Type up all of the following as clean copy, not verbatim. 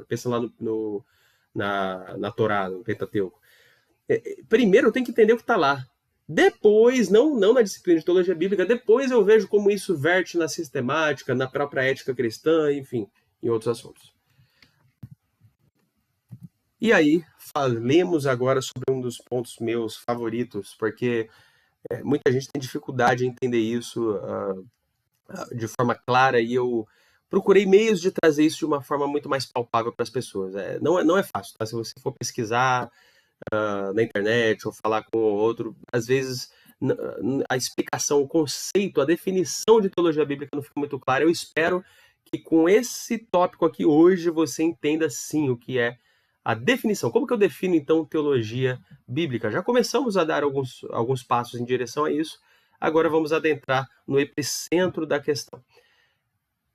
pensando lá na Torá, no Pentateuco. Primeiro eu tenho que entender o que está lá. Depois, não na disciplina de teologia bíblica, depois eu vejo como isso verte na sistemática, na própria ética cristã, enfim, em outros assuntos. E aí, falemos agora sobre um dos pontos meus favoritos, porque muita gente tem dificuldade em entender isso de forma clara, e eu procurei meios de trazer isso de uma forma muito mais palpável para as pessoas. Não é fácil, tá? Se você for pesquisar na internet ou falar com outro, às vezes a explicação, o conceito, a definição de teologia bíblica não fica muito clara. Eu espero que com esse tópico aqui hoje você entenda sim o que é a definição. Como que eu defino então teologia bíblica? Já começamos a dar alguns passos em direção a isso. Agora vamos adentrar no epicentro da questão.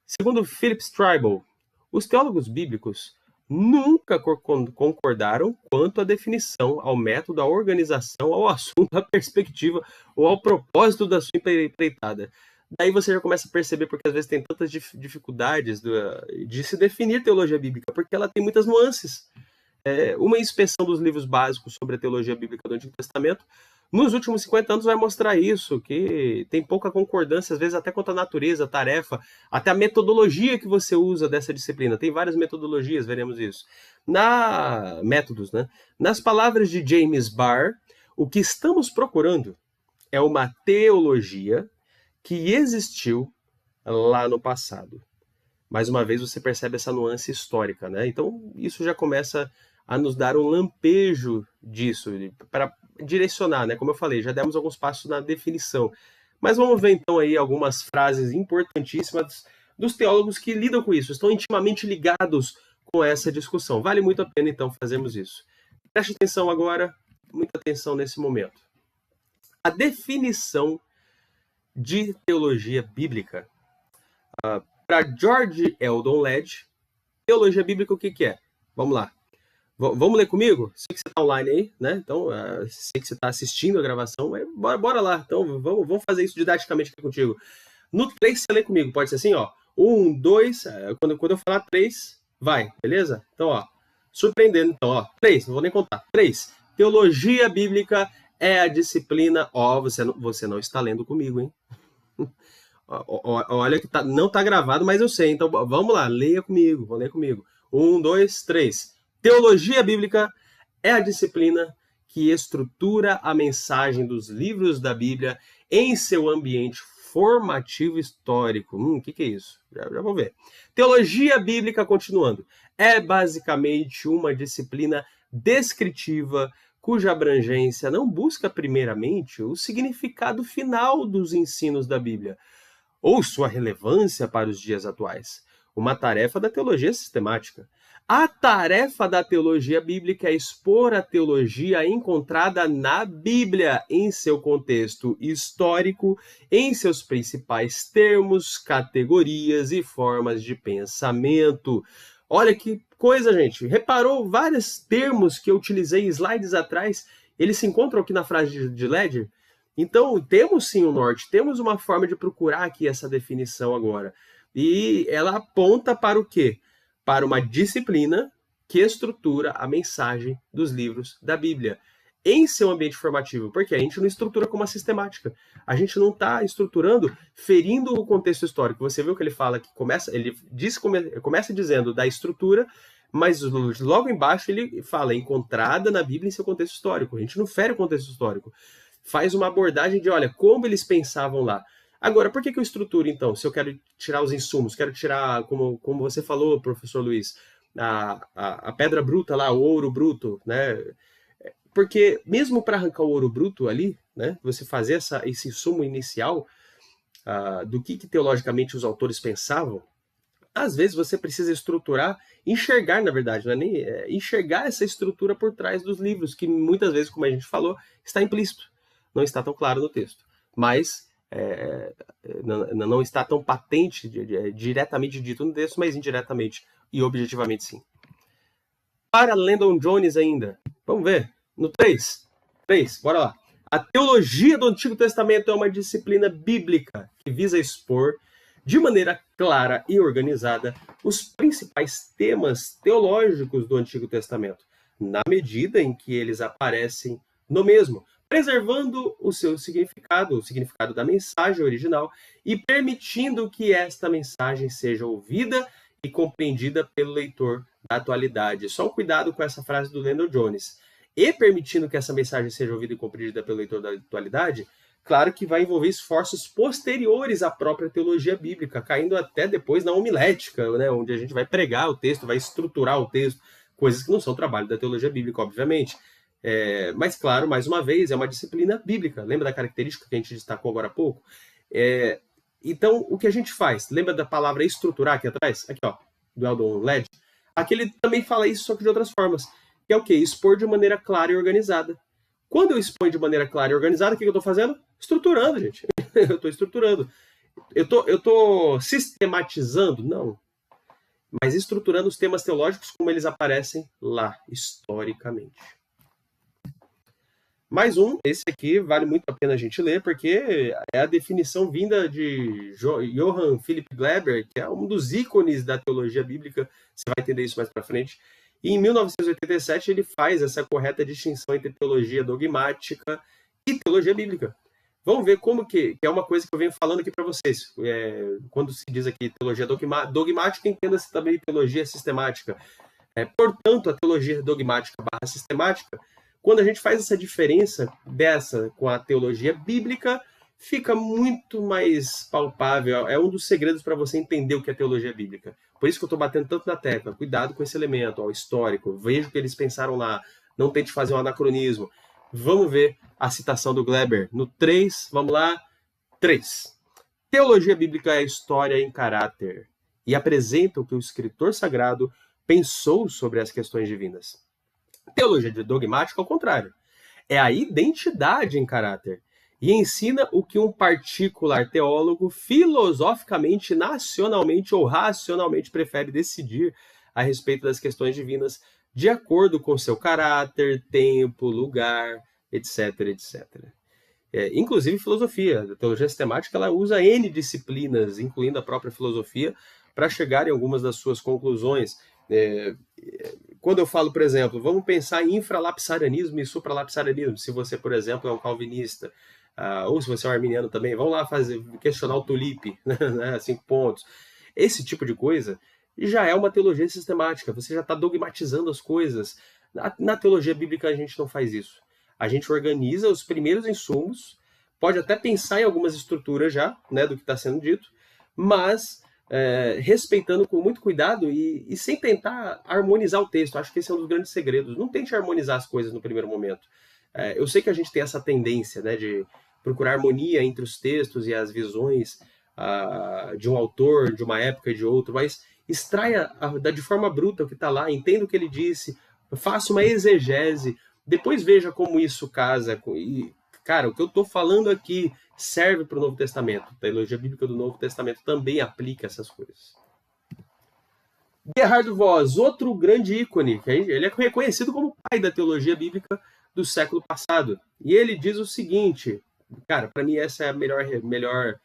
Segundo Philip Stribel, os teólogos bíblicos nunca concordaram quanto à definição, ao método, à organização, ao assunto, à perspectiva ou ao propósito da sua empreitada. Daí você já começa a perceber porque às vezes tem tantas dificuldades de se definir teologia bíblica, porque ela tem muitas nuances. Uma inspeção dos livros básicos sobre a teologia bíblica do Antigo Testamento, nos últimos 50 anos vai mostrar isso, que tem pouca concordância, às vezes até quanto à natureza, a tarefa, até a metodologia que você usa dessa disciplina. Tem várias metodologias, veremos isso. Métodos, né? Nas palavras de James Barr, o que estamos procurando é uma teologia que existiu lá no passado. Mais uma vez você percebe essa nuance histórica, né? Então isso já começa a nos dar um lampejo disso, para direcionar, né? Como eu falei, já demos alguns passos na definição. Mas vamos ver então aí algumas frases importantíssimas dos teólogos que lidam com isso, estão intimamente ligados com essa discussão. Vale muito a pena então fazermos isso. Preste atenção agora, muita atenção nesse momento. A definição de teologia bíblica. Para George Eldon Led, teologia bíblica o que é? Vamos lá. Vamos ler comigo? Sei que você está online aí, né? Então, sei que você está assistindo a gravação, mas bora lá. Então, vamos fazer isso didaticamente aqui contigo. No 3, você lê comigo, pode ser assim, ó. 1, 2, quando eu falar 3, vai, beleza? Então, ó, surpreendendo, então, ó. 3, não vou nem contar. 3, teologia bíblica é a disciplina... Ó, você não está lendo comigo, hein? Olha que não está gravado, mas eu sei. Então, vamos lá, leia comigo, vou ler comigo. 1, 2, 3. Teologia bíblica é a disciplina que estrutura a mensagem dos livros da Bíblia em seu ambiente formativo histórico. O que é isso? Já vou ver. Teologia bíblica, continuando, é basicamente uma disciplina descritiva cuja abrangência não busca primeiramente o significado final dos ensinos da Bíblia ou sua relevância para os dias atuais. Uma tarefa da teologia sistemática. A tarefa da teologia bíblica é expor a teologia encontrada na Bíblia em seu contexto histórico, em seus principais termos, categorias e formas de pensamento. Olha que coisa, gente. Reparou vários termos que eu utilizei em slides atrás? Eles se encontram aqui na frase de Ledger? Então, temos sim um norte, temos uma forma de procurar aqui essa definição agora. E ela aponta para o quê? Para uma disciplina que estrutura a mensagem dos livros da Bíblia em seu ambiente formativo, porque a gente não estrutura com uma sistemática. A gente não está estruturando ferindo o contexto histórico. Você viu que ele fala que começa dizendo da estrutura, mas logo embaixo ele fala encontrada na Bíblia em seu contexto histórico. A gente não fere o contexto histórico. Faz uma abordagem de, olha, como eles pensavam lá. Agora, por que eu estruturo, então, se eu quero tirar os insumos? Quero tirar, como você falou, professor Luiz, a pedra bruta lá, o ouro bruto, né? Porque mesmo para arrancar o ouro bruto ali, né, você fazer esse insumo inicial do que teologicamente os autores pensavam, às vezes você precisa estruturar, enxergar, na verdade, não é nem enxergar essa estrutura por trás dos livros, que muitas vezes, como a gente falou, está implícito, não está tão claro no texto. Mas não está tão patente, diretamente dito no texto, mas indiretamente e objetivamente sim. Para Landon Jones ainda, vamos ver, no 3, bora lá. A teologia do Antigo Testamento é uma disciplina bíblica que visa expor de maneira clara e organizada os principais temas teológicos do Antigo Testamento, na medida em que eles aparecem no mesmo, preservando o significado da mensagem original e permitindo que esta mensagem seja ouvida e compreendida pelo leitor da atualidade. Só um cuidado com essa frase do Leonard Jones. E permitindo que essa mensagem seja ouvida e compreendida pelo leitor da atualidade, claro que vai envolver esforços posteriores à própria teologia bíblica, caindo até depois na homilética, né, onde a gente vai pregar o texto, vai estruturar o texto, coisas que não são trabalho da teologia bíblica, obviamente. Mas, claro, mais uma vez, é uma disciplina bíblica. Lembra da característica que a gente destacou agora há pouco? Então, o que a gente faz? Lembra da palavra estruturar aqui atrás? Aqui, ó, do Eldon Led. Aqui ele também fala isso, só que de outras formas. Que é o quê? Expor de maneira clara e organizada. Quando eu exponho de maneira clara e organizada, o que eu estou fazendo? Estruturando, gente. Eu estou estruturando. Eu tô sistematizando? Não. Mas estruturando os temas teológicos como eles aparecem lá, historicamente. Mais um, esse aqui vale muito a pena a gente ler, porque é a definição vinda de Johann Philipp Gleber, que é um dos ícones da teologia bíblica, você vai entender isso mais para frente. E em 1987 ele faz essa correta distinção entre teologia dogmática e teologia bíblica. Vamos ver como que é uma coisa que eu venho falando aqui para vocês. Quando se diz aqui teologia dogmática, entenda-se também teologia sistemática. Portanto, a teologia dogmática / sistemática, quando a gente faz essa diferença dessa com a teologia bíblica, fica muito mais palpável. É um dos segredos para você entender o que é teologia bíblica. Por isso que eu estou batendo tanto na tecla. Cuidado com esse elemento, ó, histórico. Veja o que eles pensaram lá. Não tente fazer um anacronismo. Vamos ver a citação do Gleber. No 3, vamos lá. 3. Teologia bíblica é a história em caráter e apresenta o que o escritor sagrado pensou sobre as questões divinas. Teologia dogmática, ao contrário, é a identidade em caráter e ensina o que um particular teólogo filosoficamente, nacionalmente ou racionalmente prefere decidir a respeito das questões divinas de acordo com seu caráter, tempo, lugar, etc, etc. Inclusive filosofia. A teologia sistemática ela usa N disciplinas, incluindo a própria filosofia, para chegar em algumas das suas conclusões. Quando eu falo, por exemplo, vamos pensar em infralapsarianismo e supralapsarianismo, se você, por exemplo, é um calvinista, ou se você é um arminiano também, vamos lá questionar o tulipe, né, 5 pontos. Esse tipo de coisa já é uma teologia sistemática, você já está dogmatizando as coisas. Na teologia bíblica a gente não faz isso. A gente organiza os primeiros insumos, pode até pensar em algumas estruturas já, né, do que está sendo dito, mas respeitando com muito cuidado e sem tentar harmonizar o texto. Acho que esse é um dos grandes segredos. Não tente harmonizar as coisas no primeiro momento. Eu sei que a gente tem essa tendência, né, de procurar harmonia entre os textos e as visões de um autor, de uma época e de outro, mas extraia de forma bruta o que está lá, entenda o que ele disse, faça uma exegese, depois veja como isso casa. Cara, o que eu estou falando aqui serve para o Novo Testamento. A teologia bíblica do Novo Testamento também aplica essas coisas. Gerhard Voss, outro grande ícone, ele é reconhecido como pai da teologia bíblica do século passado. E ele diz o seguinte, cara, para mim essa é a melhor,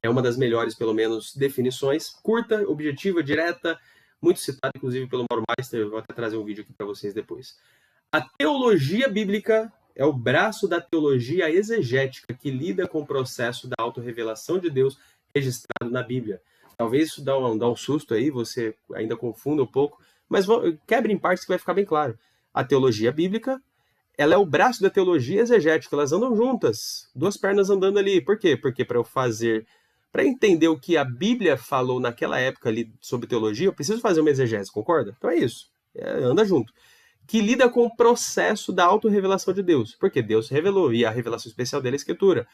é uma das melhores, pelo menos, definições. Curta, objetiva, direta, muito citada, inclusive, pelo Mauro Meister. Eu vou até trazer um vídeo aqui para vocês depois. A teologia bíblica é o braço da teologia exegética que lida com o processo da autorrevelação de Deus registrado na Bíblia. Talvez isso dá um susto aí, você ainda confunda um pouco, mas quebre em partes que vai ficar bem claro. A teologia bíblica, ela é o braço da teologia exegética, elas andam juntas, 2 pernas andando ali. Por quê? Porque para entender o que a Bíblia falou naquela época ali sobre teologia, eu preciso fazer uma exegese, concorda? Então é isso, anda junto. Que lida com o processo da autorrevelação de Deus, porque Deus se revelou, e a revelação especial dele é a Escritura.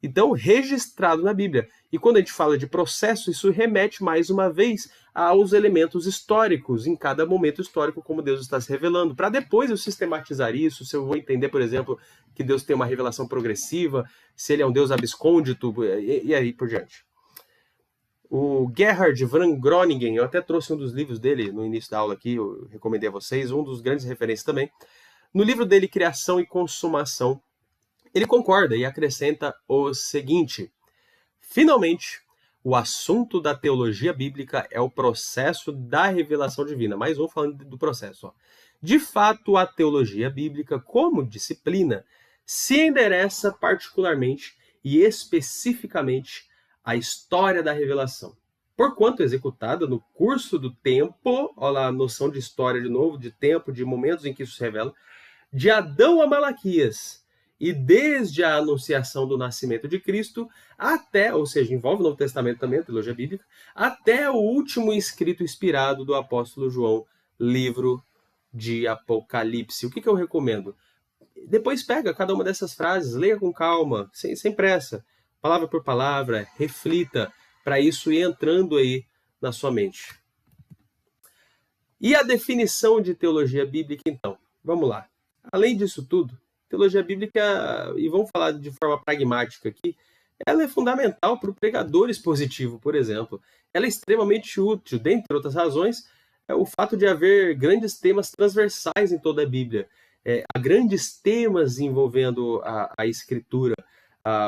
Então, registrado na Bíblia. E quando a gente fala de processo, isso remete mais uma vez aos elementos históricos, em cada momento histórico, como Deus está se revelando. Para depois eu sistematizar isso, se eu vou entender, por exemplo, que Deus tem uma revelação progressiva, se ele é um Deus abscôndito, e aí por diante. O Gerhard van Groningen, eu até trouxe um dos livros dele no início da aula aqui, eu recomendei a vocês, um dos grandes referências também. No livro dele, Criação e Consumação, ele concorda e acrescenta o seguinte: finalmente, o assunto da teologia bíblica é o processo da revelação divina. Mais um falando do processo. Ó. De fato, a teologia bíblica, como disciplina, se endereça particularmente e especificamente à história da revelação. Porquanto executada no curso do tempo, olha lá a noção de história de novo, de tempo, de momentos em que isso se revela, de Adão a Malaquias, e desde a anunciação do nascimento de Cristo até, ou seja, envolve o Novo Testamento também, a teologia bíblica, até o último escrito inspirado do apóstolo João, livro de Apocalipse. O que eu recomendo? Depois pega cada uma dessas frases, leia com calma, sem pressa, palavra por palavra, reflita, para isso ir entrando aí na sua mente. E a definição de teologia bíblica, então? Vamos lá. Além disso tudo, teologia bíblica, e vamos falar de forma pragmática aqui, ela é fundamental para o pregador expositivo, por exemplo. Ela é extremamente útil, dentre outras razões, o fato de haver grandes temas transversais em toda a Bíblia. Há grandes temas envolvendo a Escritura.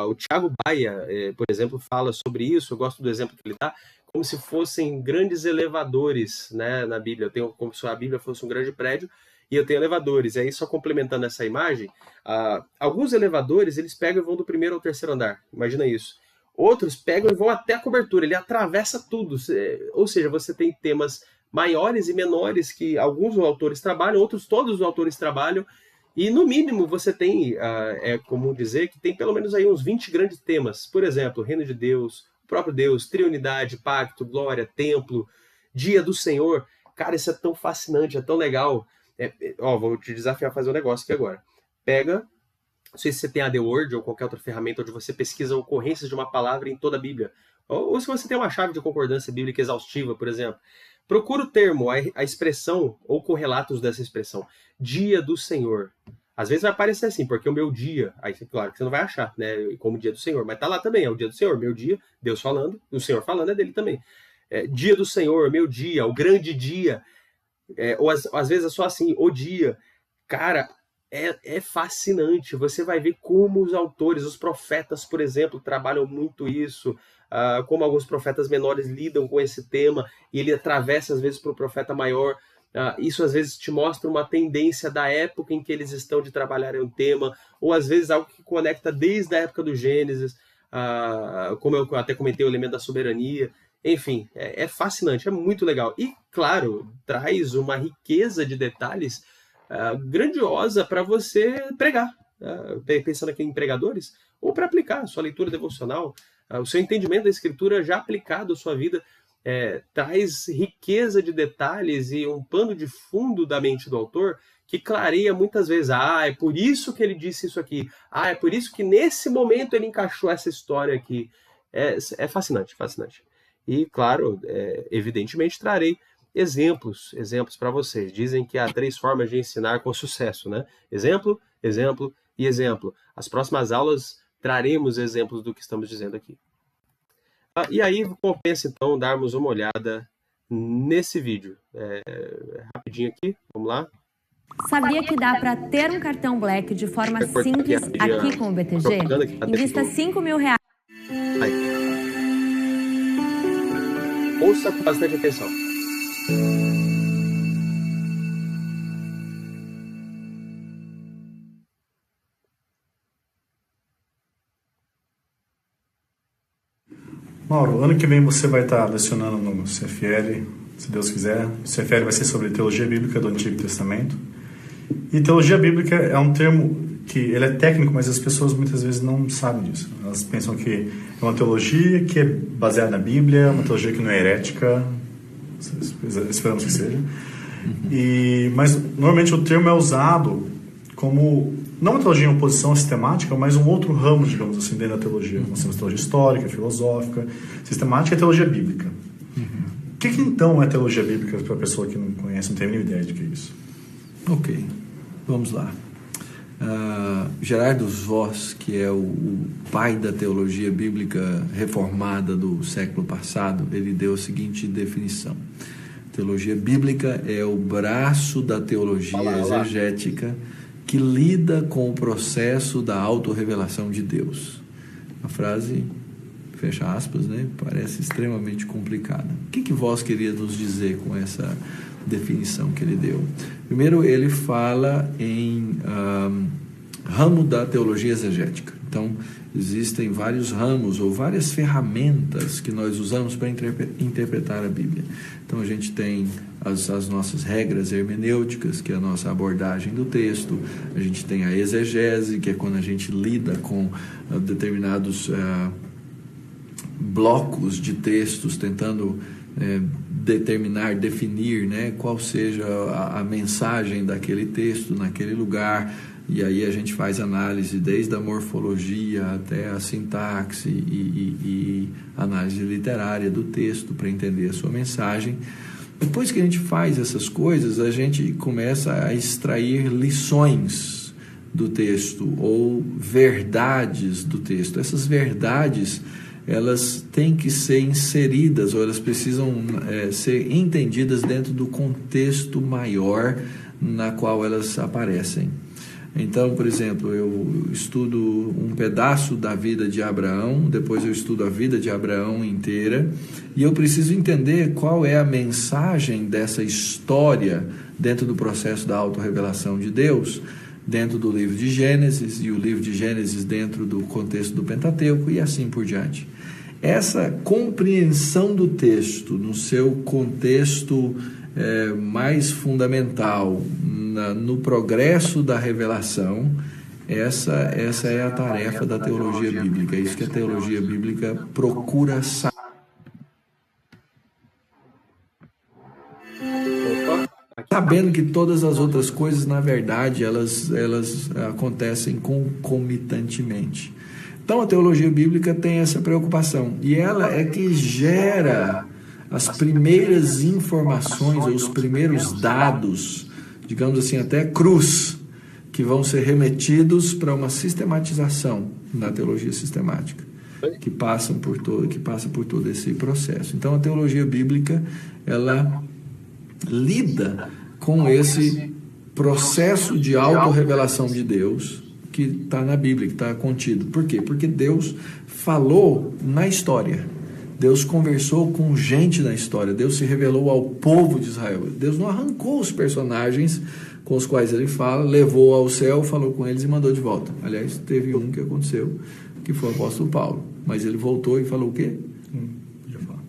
O Tiago Baia, por exemplo, fala sobre isso, eu gosto do exemplo que ele dá, como se fossem grandes elevadores, né, na Bíblia. Eu tenho como se a Bíblia fosse um grande prédio, e eu tenho elevadores. E aí, só complementando essa imagem, alguns elevadores, eles pegam e vão do primeiro ao terceiro andar. Imagina isso. Outros pegam e vão até a cobertura, ele atravessa tudo. Ou seja, você tem temas maiores e menores que alguns autores trabalham, outros todos os autores trabalham, e no mínimo você tem, é comum dizer, que tem pelo menos aí uns 20 grandes temas. Por exemplo, Reino de Deus, o próprio Deus, Triunidade, Pacto, Glória, Templo, Dia do Senhor. Cara, isso é tão fascinante, é tão legal. Vou te desafiar a fazer um negócio aqui agora. Pega, não sei se você tem a The Word ou qualquer outra ferramenta onde você pesquisa ocorrências de uma palavra em toda a Bíblia. Ou se você tem uma chave de concordância bíblica exaustiva, por exemplo. Procura o termo, a expressão, ou correlatos dessa expressão. Dia do Senhor. Às vezes vai aparecer assim, porque o meu dia, aí claro que você não vai achar, né, como dia do Senhor, mas tá lá também, é o dia do Senhor, meu dia, Deus falando, o Senhor falando é dele também. Dia do Senhor, meu dia, o grande dia. Ou às vezes é só assim, o dia. Cara, é fascinante. Você vai ver como os autores, os profetas, por exemplo, trabalham muito isso, como alguns profetas menores lidam com esse tema, e ele atravessa às vezes para o profeta maior. Isso às vezes te mostra uma tendência da época em que eles estão de trabalharem um tema, ou às vezes algo que conecta desde a época do Gênesis, como eu até comentei, o elemento da soberania. Enfim, é fascinante, é muito legal. E, claro, traz uma riqueza de detalhes grandiosa para você pregar. Pensando aqui em pregadores, ou para aplicar a sua leitura devocional, o seu entendimento da Escritura já aplicado à sua vida, traz riqueza de detalhes e um pano de fundo da mente do autor que clareia muitas vezes. É por isso que ele disse isso aqui. É por isso que nesse momento ele encaixou essa história aqui. É fascinante, fascinante. E, claro, evidentemente trarei exemplos para vocês. Dizem que há 3 formas de ensinar com sucesso, né? Exemplo, exemplo e exemplo. As próximas aulas traremos exemplos do que estamos dizendo aqui. E aí, compensa, então, darmos uma olhada nesse vídeo. Rapidinho aqui, vamos lá. Sabia que dá para ter um cartão Black de forma simples aqui com o BTG? Invista R$5.000. Aí. Ouça com bastante atenção. Mauro, ano que vem você vai estar lecionando no CFL, se Deus quiser. O CFL vai ser sobre teologia bíblica do Antigo Testamento. E teologia bíblica é um termo que ele é técnico, mas as pessoas muitas vezes não sabem disso. Elas pensam que é uma teologia que é baseada na Bíblia, uma teologia que não é herética, esperamos que seja. Mas normalmente o termo é usado como, não uma teologia em oposição sistemática, mas um outro ramo, digamos assim, dentro da teologia. Nós temos teologia histórica, filosófica, sistemática e teologia bíblica. O que então é teologia bíblica para a pessoa que não conhece, não tem nenhuma ideia de que é isso? Ok, vamos lá. Gerardo Voss, que é o pai da teologia bíblica reformada do século passado, ele deu a seguinte definição: teologia bíblica é o braço da teologia exegética que lida com o processo da autorrevelação de Deus. Uma frase fecha aspas, né? Parece extremamente complicada. O que vós queria nos dizer com essa definição que ele deu? Primeiro, ele fala em ramo da teologia exegética. Então, existem vários ramos ou várias ferramentas que nós usamos para interpretar a Bíblia. Então, a gente tem as nossas regras hermenêuticas, que é a nossa abordagem do texto. A gente tem a exegese, que é quando a gente lida com determinados blocos de textos, tentando definir, né, qual seja a mensagem daquele texto naquele lugar. E aí a gente faz análise desde a morfologia até a sintaxe e análise literária do texto para entender a sua mensagem. Depois que a gente faz essas coisas, a gente começa a extrair lições do texto ou verdades do texto. Essas verdades, elas têm que ser inseridas ou elas precisam ser entendidas dentro do contexto maior na qual elas aparecem. Então, por exemplo, eu estudo um pedaço da vida de Abraão, depois eu estudo a vida de Abraão inteira, e eu preciso entender qual é a mensagem dessa história dentro do processo da autorrevelação de Deus, dentro do livro de Gênesis, e o livro de Gênesis dentro do contexto do Pentateuco, e assim por diante. Essa compreensão do texto no seu contexto mais fundamental, no progresso da revelação, essa é a tarefa da teologia bíblica. É isso que a teologia bíblica procura saber. Sabendo que todas as outras coisas, na verdade, elas acontecem concomitantemente. Então, a teologia bíblica tem essa preocupação. E ela é que gera as primeiras informações, ou os primeiros dados, digamos assim, até cruz, que vão ser remetidos para uma sistematização na teologia sistemática, que passa por todo esse processo. Então, a teologia bíblica, ela lida com esse processo de autorrevelação de Deus que está na Bíblia, que está contido. Por quê? Porque Deus falou na história. Deus conversou com gente na história. Deus se revelou ao povo de Israel. Deus não arrancou os personagens com os quais ele fala, levou ao céu, falou com eles e mandou de volta. Aliás, teve um que aconteceu, que foi o apóstolo Paulo. Mas ele voltou e falou o quê?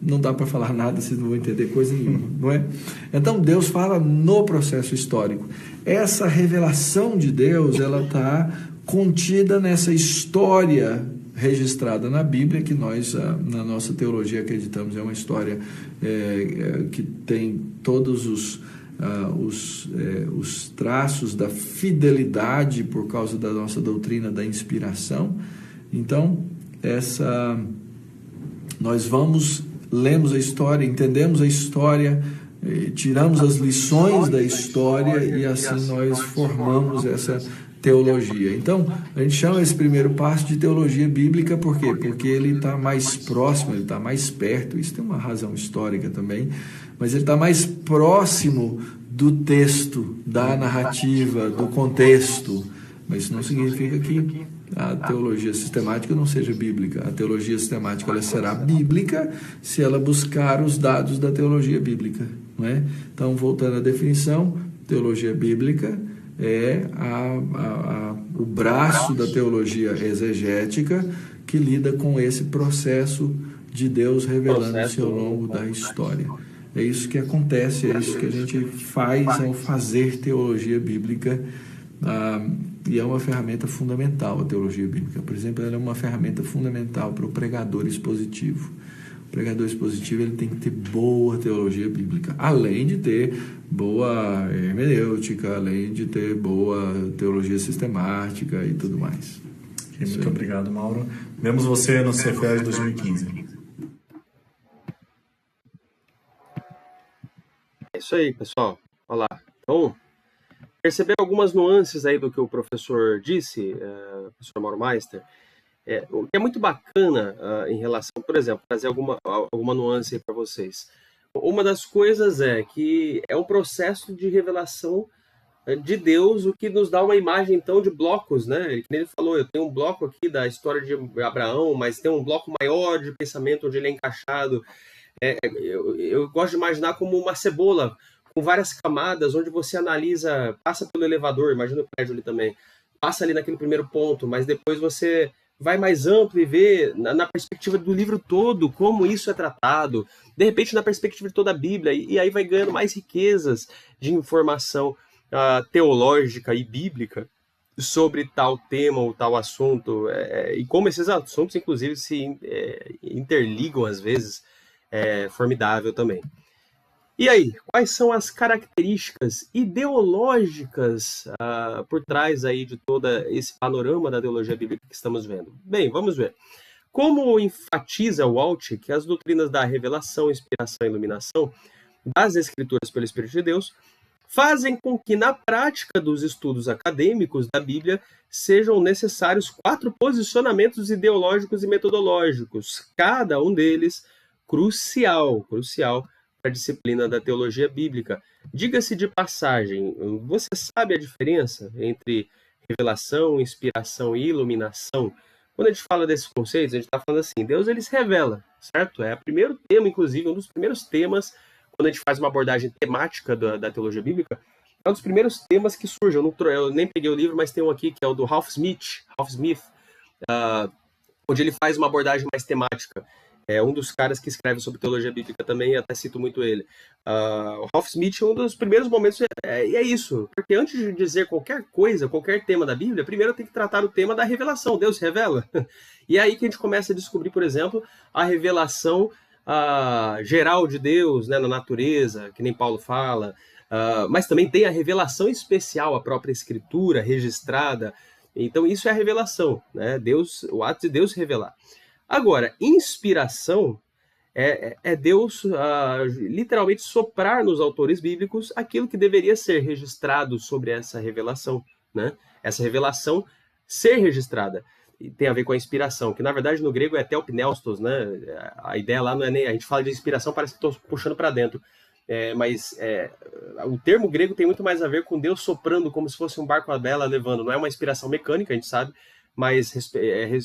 Não dá para falar nada, vocês não vão entender coisa nenhuma, não é? Então, Deus fala no processo histórico. Essa revelação de Deus, ela está contida nessa história registrada na Bíblia, que nós, na nossa teologia, acreditamos é uma história que tem todos os traços da fidelidade por causa da nossa doutrina da inspiração. Então, nós lemos a história, entendemos a história, tiramos as lições da história e assim nós formamos essa teologia. Então, a gente chama esse primeiro passo de teologia bíblica, por quê? Porque ele está mais próximo, ele está mais perto, isso tem uma razão histórica também, mas ele está mais próximo do texto, da narrativa, do contexto, mas isso não significa que a teologia sistemática não seja bíblica. A teologia sistemática ela será bíblica se ela buscar os dados da teologia bíblica, não é? Então, voltando à definição, teologia bíblica é o braço da teologia exegética que lida com esse processo de Deus revelando-se ao longo da história. É isso que acontece, é isso que a gente faz ao fazer teologia bíblica, e é uma ferramenta fundamental a teologia bíblica. Por exemplo, ela é uma ferramenta fundamental para o pregador expositivo. O pregador expositivo ele tem que ter boa teologia bíblica, além de ter boa hermenêutica, além de ter boa teologia sistemática e tudo mais. Muito obrigado, Mauro. Vemos você no CFL de 2015. É isso aí, pessoal. Olha lá. Então, perceber algumas nuances aí do que o professor disse, professor Mauro Meister, o que é muito bacana em relação, por exemplo, trazer alguma nuance aí para vocês. Uma das coisas é que é um processo de revelação de Deus, o que nos dá uma imagem, então, de blocos, né? Ele falou, eu tenho um bloco aqui da história de Abraão, mas tem um bloco maior de pensamento onde ele é encaixado. Eu gosto de imaginar como uma cebola, com várias camadas, onde você analisa, passa pelo elevador, imagina o prédio ali também, passa ali naquele primeiro ponto, mas depois você vai mais amplo e vê na perspectiva do livro todo como isso é tratado, de repente na perspectiva de toda a Bíblia, e aí vai ganhando mais riquezas de informação teológica e bíblica sobre tal tema ou tal assunto, e como esses assuntos, inclusive, se interligam às vezes, é formidável também. E aí, quais são as características ideológicas por trás aí de todo esse panorama da teologia bíblica que estamos vendo? Bem, vamos ver. Como enfatiza o Walt que as doutrinas da revelação, inspiração e iluminação das Escrituras pelo Espírito de Deus fazem com que, na prática dos estudos acadêmicos da Bíblia, sejam necessários 4 posicionamentos ideológicos e metodológicos, cada um deles crucial para a disciplina da teologia bíblica. Diga-se de passagem, você sabe a diferença entre revelação, inspiração e iluminação? Quando a gente fala desses conceitos, a gente está falando assim, Deus ele se revela, certo? É o primeiro tema, inclusive, um dos primeiros temas, quando a gente faz uma abordagem temática da teologia bíblica, é um dos primeiros temas que surge. Eu nem peguei o livro, mas tem um aqui que é o do Ralph Smith, onde ele faz uma abordagem mais temática. É um dos caras que escreve sobre teologia bíblica também, até cito muito ele. O Ralph Smith, um dos primeiros momentos, é isso. Porque antes de dizer qualquer coisa, qualquer tema da Bíblia, primeiro tem que tratar o tema da revelação. Deus se revela. E é aí que a gente começa a descobrir, por exemplo, a revelação geral de Deus, né, na natureza, que nem Paulo fala. Mas também tem a revelação especial, a própria Escritura registrada. Então isso é a revelação, né? Deus, o ato de Deus se revelar. Agora, inspiração é Deus literalmente soprar nos autores bíblicos aquilo que deveria ser registrado sobre essa revelação, né? Essa revelação ser registrada. E tem a ver com a inspiração, que na verdade no grego é telpneustos, né? A ideia lá não é nem... A gente fala de inspiração, parece que estou puxando para dentro. Mas o termo grego tem muito mais a ver com Deus soprando como se fosse um barco à vela levando. Não é uma inspiração mecânica, a gente sabe, mas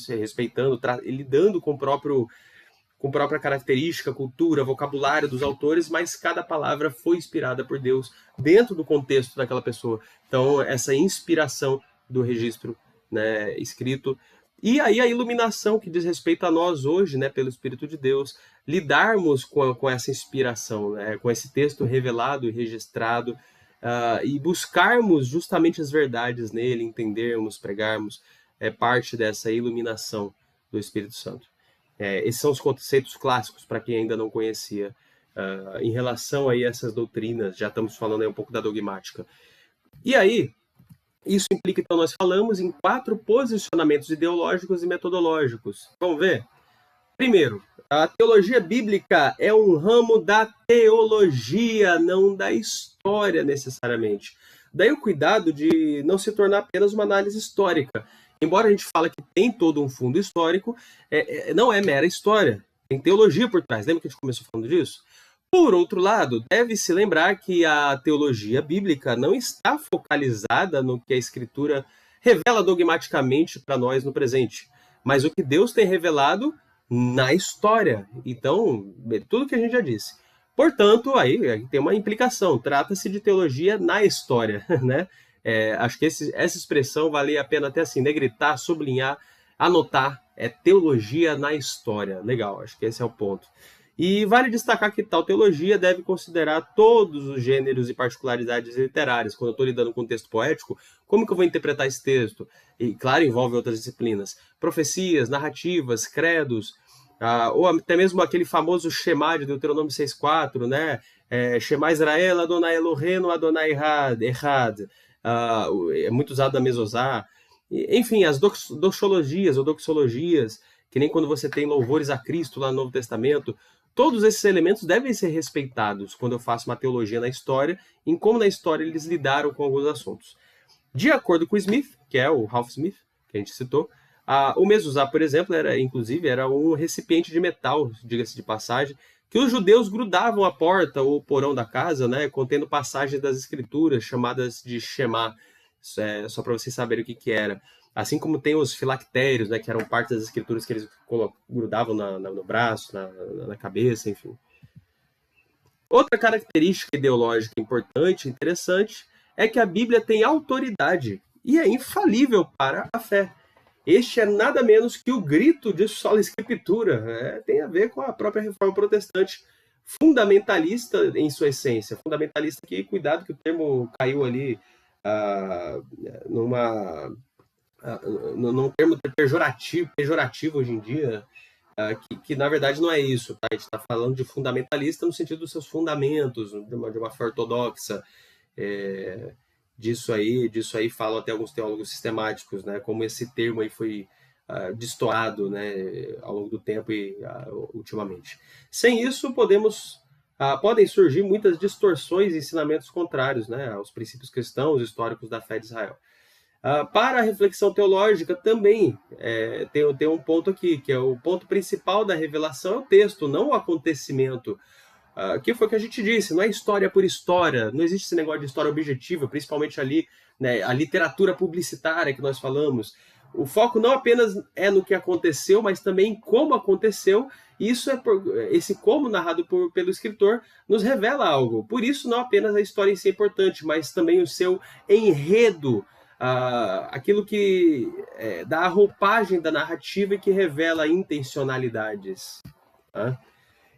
respeitando, lidando com própria característica, cultura, vocabulário dos autores, mas cada palavra foi inspirada por Deus dentro do contexto daquela pessoa. Então, essa inspiração do registro, né, escrito. E aí a iluminação, que diz respeito a nós hoje, né, pelo Espírito de Deus, lidarmos com essa inspiração, né, com esse texto revelado e registrado, e buscarmos justamente as verdades nele, entendermos, pregarmos, parte dessa iluminação do Espírito Santo. Esses são os conceitos clássicos, para quem ainda não conhecia, em relação aí a essas doutrinas. Já estamos falando aí um pouco da dogmática. E aí, isso implica, então, nós falamos em 4 posicionamentos ideológicos e metodológicos. Vamos ver? Primeiro, a teologia bíblica é um ramo da teologia, não da história, necessariamente. Daí o cuidado de não se tornar apenas uma análise histórica. Embora a gente fale que tem todo um fundo histórico, não é mera história. Tem teologia por trás. Lembra que a gente começou falando disso? Por outro lado, deve-se lembrar que a teologia bíblica não está focalizada no que a Escritura revela dogmaticamente para nós no presente, mas o que Deus tem revelado na história. Então, tudo que a gente já disse. Portanto, aí tem uma implicação. Trata-se de teologia na história, né? Acho que essa expressão vale a pena até assim, negritar, sublinhar, anotar. É teologia na história. Legal, acho que esse é o ponto. E vale destacar que tal teologia deve considerar todos os gêneros e particularidades literárias. Quando eu estou lidando com um texto poético, como que eu vou interpretar esse texto? E, claro, envolve outras disciplinas. Profecias, narrativas, credos, ou até mesmo aquele famoso Shema de Deuteronômio 6,4, né? Shema Israel, Adonai Eloheinu, Adonai Echad. É muito usado na Mesosá. Enfim, as doxologias ou doxologias, que nem quando você tem louvores a Cristo lá no Novo Testamento. Todos esses elementos devem ser respeitados quando eu faço uma teologia na história, em como na história eles lidaram com alguns assuntos. De acordo com Smith, que é o Ralph Smith, que a gente citou, o Mesuzá, por exemplo, era um recipiente de metal, diga-se de passagem, que os judeus grudavam a porta ou o porão da casa, né, contendo passagens das escrituras chamadas de Shema. Isso é só para vocês saberem o que era. Assim como tem os filactérios, né, que eram parte das escrituras que eles grudavam no braço, na cabeça, enfim. Outra característica ideológica importante, interessante, é que a Bíblia tem autoridade e é infalível para a fé. Este é nada menos que o grito de sola escritura. Tem a ver com a própria reforma protestante, fundamentalista em sua essência. Fundamentalista que, cuidado que o termo caiu ali num termo pejorativo hoje em dia, que na verdade não é isso. Tá? A gente está falando de fundamentalista no sentido dos seus fundamentos, de uma fé ortodoxa. Disso aí falam até alguns teólogos sistemáticos, né, como esse termo aí foi destoado, né, ao longo do tempo e ultimamente. Sem isso, podem surgir muitas distorções e ensinamentos contrários, né, aos princípios cristãos históricos da fé de Israel. Para a reflexão teológica também tem um ponto aqui, que é o ponto principal da revelação é o texto, não o acontecimento. Que foi o que a gente disse, não é história por história, não existe esse negócio de história objetiva, principalmente ali, né, a literatura publicitária que nós falamos. O foco não apenas é no que aconteceu, mas também em como aconteceu, e esse como narrado pelo escritor nos revela algo. Por isso, não apenas a história em si é importante, mas também o seu enredo, aquilo que dá a roupagem da narrativa e que revela intencionalidades. Tá?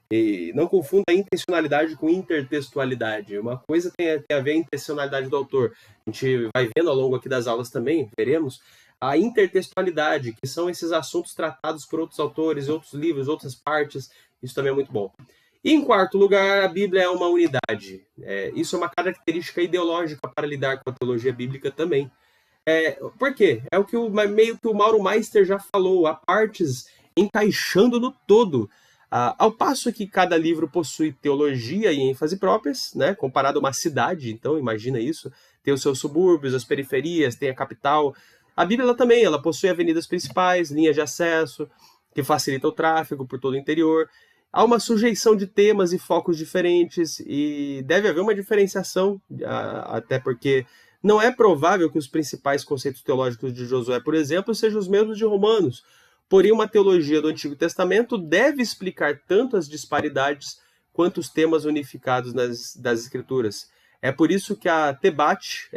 E não confunda a intencionalidade com intertextualidade. Uma coisa tem a ver a intencionalidade do autor. A gente vai vendo ao longo aqui das aulas também, veremos, a intertextualidade, que são esses assuntos tratados por outros autores, outros livros, outras partes. Isso também é muito bom. E em quarto lugar, a Bíblia é uma unidade. Isso é uma característica ideológica para lidar com a teologia bíblica também. Por quê? É o que meio que o Mauro Meister já falou, há partes encaixando no todo. Ao passo que cada livro possui teologia e ênfase próprias, né, comparado a uma cidade, então imagina isso, tem os seus subúrbios, as periferias, tem a capital. A Bíblia ela possui avenidas principais, linhas de acesso, que facilita o tráfego por todo o interior. Há uma sujeição de temas e focos diferentes e deve haver uma diferenciação, até porque não é provável que os principais conceitos teológicos de Josué, por exemplo, sejam os mesmos de Romanos. Porém, uma teologia do Antigo Testamento deve explicar tanto as disparidades quanto os temas unificados das Escrituras. É por isso que a Tebat,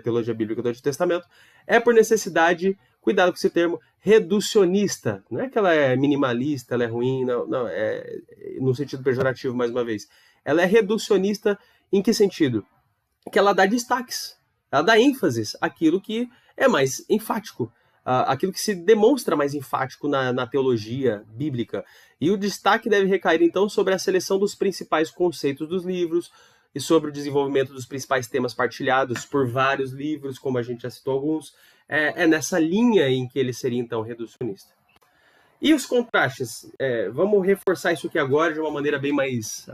teologia bíblica do Antigo Testamento, é por necessidade, cuidado com esse termo, reducionista. Não é que ela é minimalista, ela é ruim, não, no sentido pejorativo, mais uma vez. Ela é reducionista em que sentido? Que ela dá destaques, ela dá ênfase àquilo que é mais enfático. Aquilo que se demonstra mais enfático na teologia bíblica. E o destaque deve recair, então, sobre a seleção dos principais conceitos dos livros e sobre o desenvolvimento dos principais temas partilhados por vários livros, como a gente já citou alguns. É nessa linha em que ele seria, então, reducionista. E os contrastes? Vamos reforçar isso aqui agora de uma maneira bem mais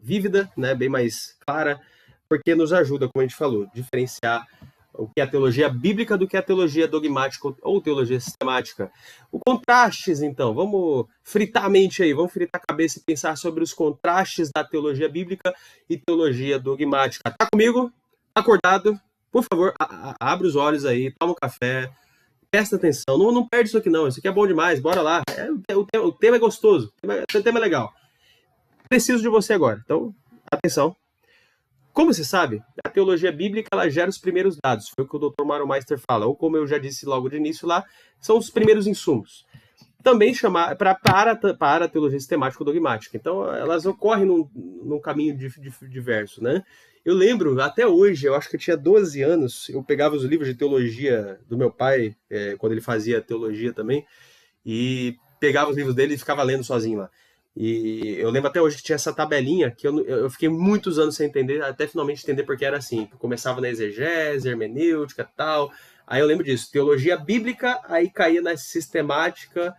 vívida, né, bem mais clara, porque nos ajuda, como a gente falou, diferenciar o que é a teologia bíblica do que é a teologia dogmática ou teologia sistemática. O contrastes, então, vamos fritar a mente aí, vamos fritar a cabeça e pensar sobre os contrastes da teologia bíblica e teologia dogmática. Tá comigo? Acordado? Por favor, abre os olhos aí, toma um café, presta atenção, não perde isso aqui não, isso aqui é bom demais, bora lá. O tema é gostoso, o tema é legal. Preciso de você agora, então, atenção. Como você sabe, a teologia bíblica ela gera os primeiros dados, foi o que o Dr. Mauro Meister fala, ou como eu já disse logo de início lá, são os primeiros insumos. Também chamar para a teologia sistemática ou dogmática. Então, elas ocorrem num caminho diverso, né? Eu lembro, até hoje, eu acho que eu tinha 12 anos, eu pegava os livros de teologia do meu pai, quando ele fazia teologia também, e pegava os livros dele e ficava lendo sozinho lá. E eu lembro até hoje que tinha essa tabelinha que eu fiquei muitos anos sem entender, até finalmente entender porque era assim. Eu começava na exegese, hermenêutica e tal. Aí eu lembro disso, teologia bíblica, aí caía na sistemática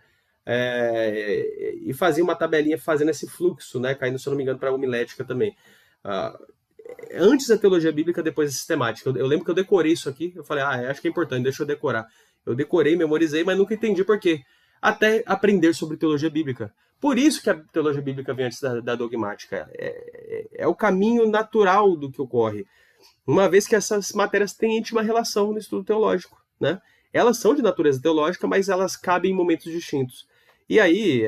e fazia uma tabelinha fazendo esse fluxo, né? Caindo, se eu não me engano, para a homilética também. Antes da teologia bíblica, depois da sistemática. Eu lembro que eu decorei isso aqui, eu falei, acho que é importante, deixa eu decorar. Eu decorei, memorizei, mas nunca entendi por quê. até aprender sobre teologia bíblica. Por isso que a teologia bíblica vem antes da dogmática. É o caminho natural do que ocorre, uma vez que essas matérias têm íntima relação no estudo teológico, né? Elas são de natureza teológica, mas elas cabem em momentos distintos. E aí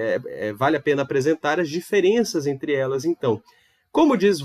vale a pena apresentar as diferenças entre elas, então. Como diz